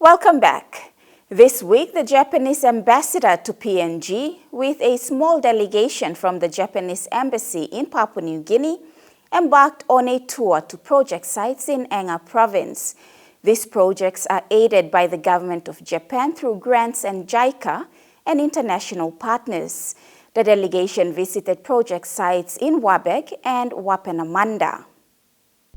Welcome back. This week, the Japanese ambassador to PNG, with a small delegation from the Japanese embassy in Papua New Guinea, embarked on a tour to project sites in Enga province. These projects are aided by the government of Japan through grants and JICA and international partners. The delegation visited project sites in Warburg and Wapenamanda.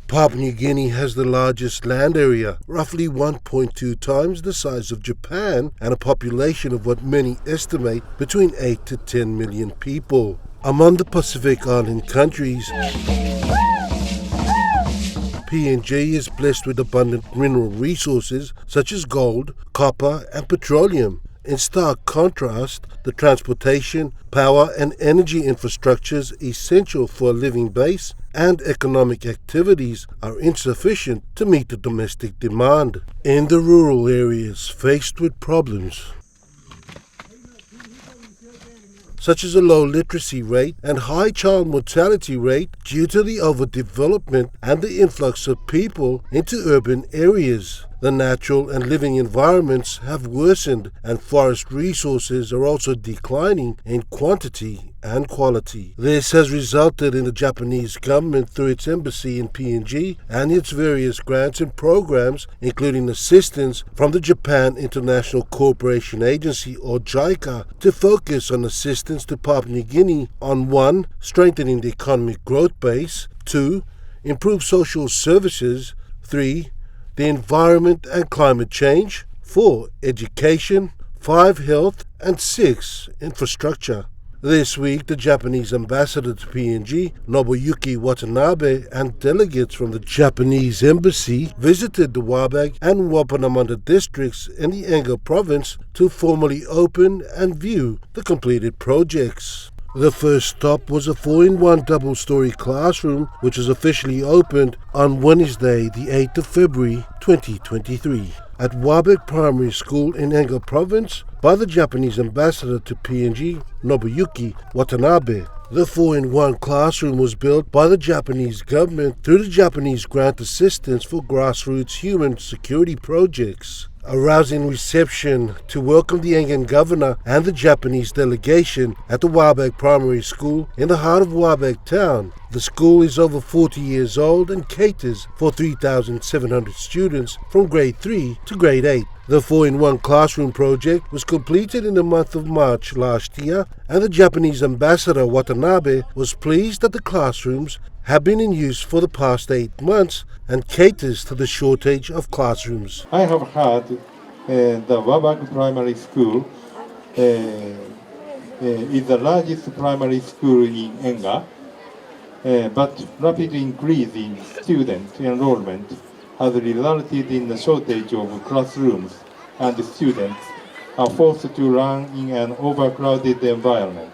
Papua New Guinea has the largest land area, roughly 1.2 times the size of Japan, and a population of what many estimate between 8 to 10 million people. Among the Pacific Island countries, PNG is blessed with abundant mineral resources such as gold, copper and petroleum. In stark contrast, the transportation, power and energy infrastructures essential for a living base and economic activities are insufficient to meet the domestic demand. In the rural areas faced with problems such as a low literacy rate and high child mortality rate due to the overdevelopment and the influx of people into urban areas. The natural and living environments have worsened and forest resources are also declining in quantity and quality. This has resulted in the Japanese government through its embassy in PNG and its various grants and programs, including assistance from the Japan International Cooperation Agency or JICA, to focus on assistance to Papua New Guinea on 1. Strengthening the economic growth base, 2. Improve social services, 3. The environment and climate change, 4. Education, 5. Health, and 6. Infrastructure. This week, the Japanese ambassador to PNG, Nobuyuki Watanabe, and delegates from the Japanese embassy visited the Warburg and Wapenamanda districts in the Enga province to formally open and view the completed projects. The first stop was a 4-in-1 double-story classroom, which was officially opened on Wednesday, the 8th of February 2023, at Warburg Primary School in Enga Province by the Japanese ambassador to PNG, Nobuyuki Watanabe. The 4-in-1 classroom was built by the Japanese government through the Japanese Grant Assistance for Grassroots Human Security Projects. A rousing reception to welcome the Engan governor and the Japanese delegation at the Warburg Primary School in the heart of Warburg town. The school is over 40 years old and caters for 3,700 students from grade 3 to grade 8. The 4-in-1 classroom project was completed in the month of March last year, and the Japanese ambassador Watanabe was pleased that the classrooms have been in use for the past 8 months and caters to the shortage of classrooms. I have heard the Warburg Primary School is the largest primary school in Enga, but rapid increase in student enrollment has resulted in a shortage of classrooms, and students are forced to learn in an overcrowded environment.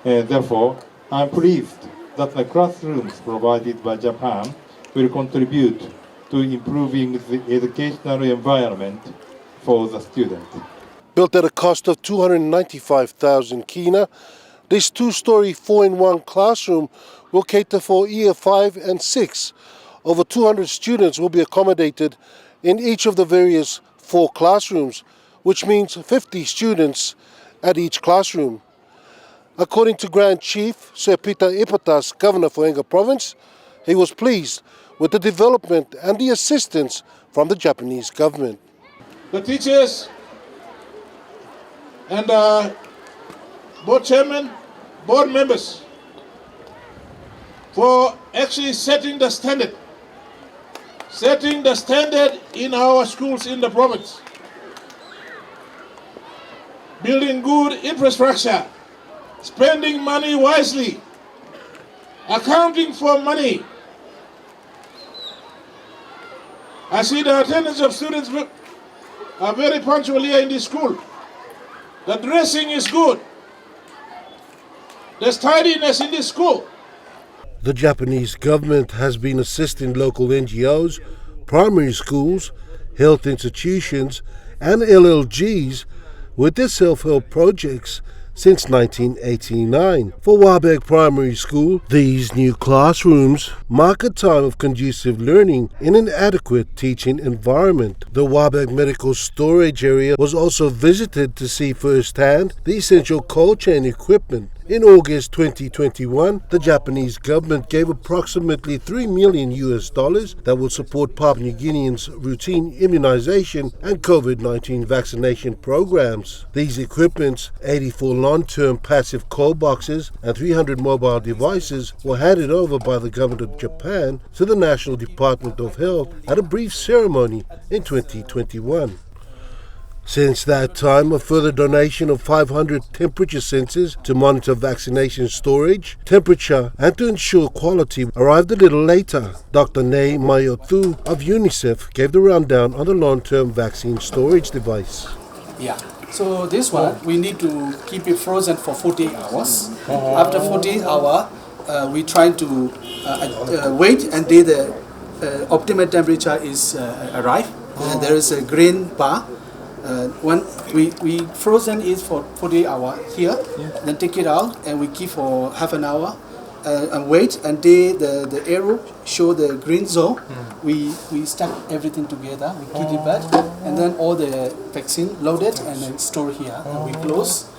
Therefore, I am pleased that the classrooms provided by Japan will contribute to improving the educational environment for the students. Built at a cost of 295,000 kina, this 2-story 4-in-1 classroom will cater for Year 5 and 6. Over 200 students will be accommodated in each of the various 4 classrooms, which means 50 students at each classroom. According to Grand Chief Sir Peter Ipatas, Governor for Enga Province, he was pleased with the development and the assistance from the Japanese government. The teachers and board chairman, board members, for actually setting the standard in our schools in the province, building good infrastructure, spending money wisely, accounting for money. I see the attendance of students are very punctual here in this school. The dressing is good. There's tidiness in this school. The Japanese government has been assisting local NGOs, primary schools, health institutions and LLGs with their self-help projects since 1989. For Warburg Primary School, these new classrooms mark a time of conducive learning in an adequate teaching environment. The Warburg Medical Storage area was also visited to see firsthand the essential cold chain equipment. In August 2021, the Japanese government gave approximately $3 million that will support Papua New Guineans' routine immunization and COVID-19 vaccination programs. These equipments, 84 long-term passive cold boxes and 300 mobile devices, were handed over by the government of Japan to the National Department of Health at a brief ceremony in 2021. Since that time, a further donation of 500 temperature sensors to monitor vaccination storage, temperature, and to ensure quality arrived a little later. Dr. Nei Mayothu of UNICEF gave the rundown on the long-term vaccine storage device. Yeah, so this one, we need to keep it frozen for 48 hours. After 48 hours, we try to wait until the optimal temperature is arrived. And there is a green bar. When we frozen it for 48 hours here, then take it out and we keep for half an hour and wait until the arrow show the green zone. We stack everything together, we keep it back, and then all the vaccine loaded and then store here and we close.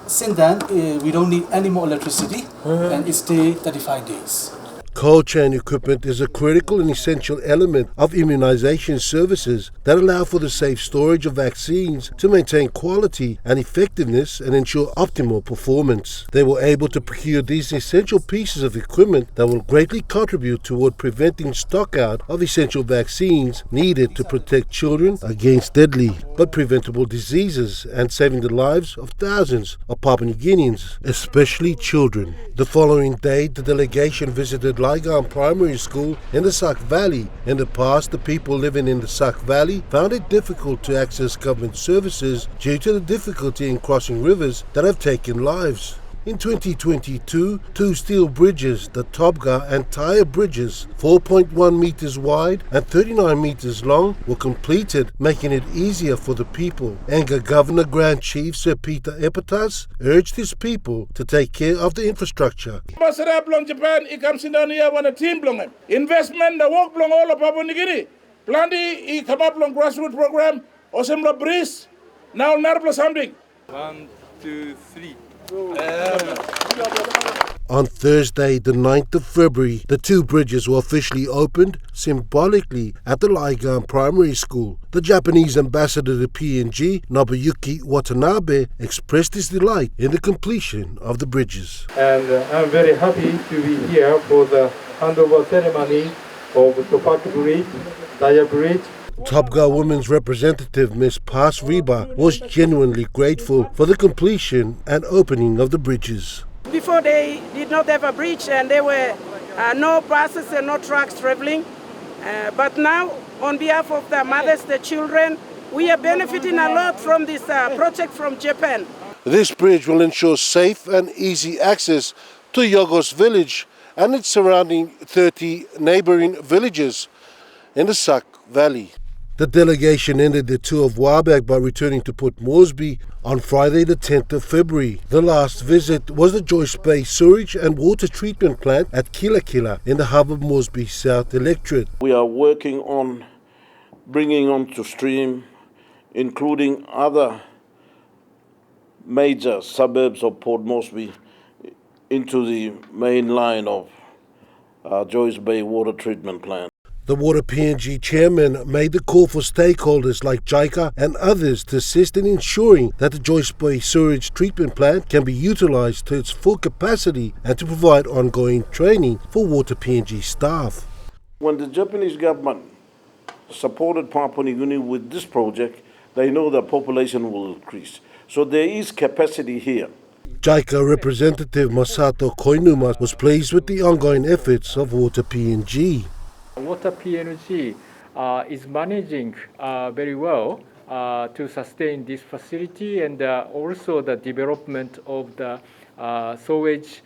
Since then, we don't need any more electricity and it stays 35 days. Cold chain equipment is a critical and essential element of immunization services that allow for the safe storage of vaccines to maintain quality and effectiveness and ensure optimal performance. They were able to procure these essential pieces of equipment that will greatly contribute toward preventing stockout of essential vaccines needed to protect children against deadly but preventable diseases and saving the lives of thousands of Papua New Guineans, especially children. The following day, the delegation visited Laigan Primary School in the Sauk Valley. In the past, the people living in the Sauk Valley found it difficult to access government services due to the difficulty in crossing rivers that have taken lives. In 2022, two steel bridges, the Tobga and Taya bridges, 4.1 meters wide and 39 meters long, were completed, making it easier for the people. Enga Governor Grand Chief Sir Peter Epitas urged his people to take care of the infrastructure. Ambassador belong Japan, he comes in down here when a team belong him. Investment, the work belong all of Papua New Guinea. Plenty, he come up on grassroots program, or similar breeze. Now, not something. 1, 2, 3. On Thursday, the 9th of February, the two bridges were officially opened symbolically at the Laigan Primary School. The Japanese ambassador to PNG, Nobuyuki Watanabe, expressed his delight in the completion of the bridges. And I'm very happy to be here for the handover ceremony of Topak Bridge, Daya Bridge. Tobga Women's representative Ms. Pas Reba was genuinely grateful for the completion and opening of the bridges. Before they did not have a bridge and there were no buses and no trucks traveling. But now, on behalf of the mothers, the children, we are benefiting a lot from this project from Japan. This bridge will ensure safe and easy access to Yogos village and its surrounding 30 neighboring villages in the Sauk Valley. The delegation ended the tour of Warburg by returning to Port Moresby on Friday the 10th of February. The last visit was the Joyce Bay Sewage and Water Treatment Plant at Kila Kila in the Harbour Moresby South Electorate. We are working on bringing onto stream, including other major suburbs of Port Moresby, into the main line of Joyce Bay Water Treatment Plant. The Water PNG chairman made the call for stakeholders like JICA and others to assist in ensuring that the Joyce Bay Sewage Treatment Plant can be utilised to its full capacity and to provide ongoing training for Water PNG staff. When the Japanese government supported Papua New Guinea with this project, they know the population will increase. So there is capacity here. JICA representative Masato Koinuma was pleased with the ongoing efforts of Water PNG. Water PNG is managing very well to sustain this facility and also the development of the sewage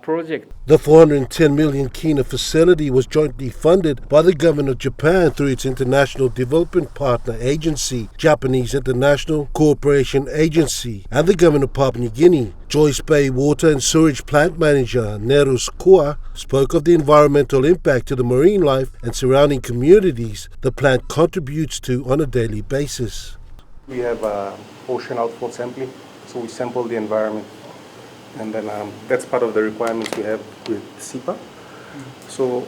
project. The 410 million kina facility was jointly funded by the government of Japan through its international development partner agency, Japanese International Cooperation Agency, and the government of Papua New Guinea. Joyce Bay Water and Sewage Plant Manager Nerus Kua spoke of the environmental impact to the marine life and surrounding communities the plant contributes to on a daily basis. We have ocean outflow sampling, so we sample the environment. And then that's part of the requirements we have with SEPA. So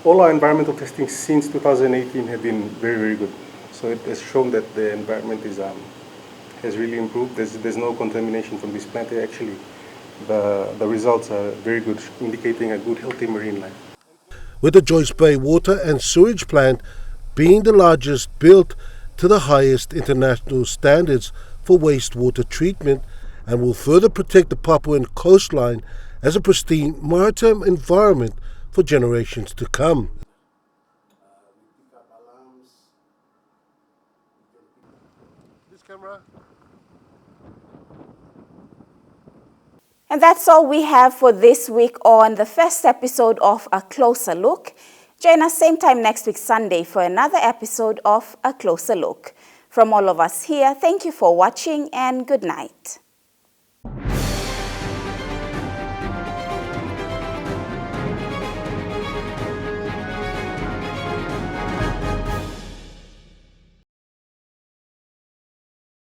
all our environmental testing since 2018 have been very, very good. So it has shown that the environment has really improved. There's no contamination from this plant. Actually, the results are very good, indicating a good, healthy marine life. With the Joyce Bay Water and Sewage Plant being the largest built to the highest international standards for wastewater treatment, and will further protect the Papuan coastline as a pristine maritime environment for generations to come. This camera. And that's all we have for this week on the first episode of A Closer Look. Join us same time next week Sunday for another episode of A Closer Look. From all of us here, thank you for watching and good night.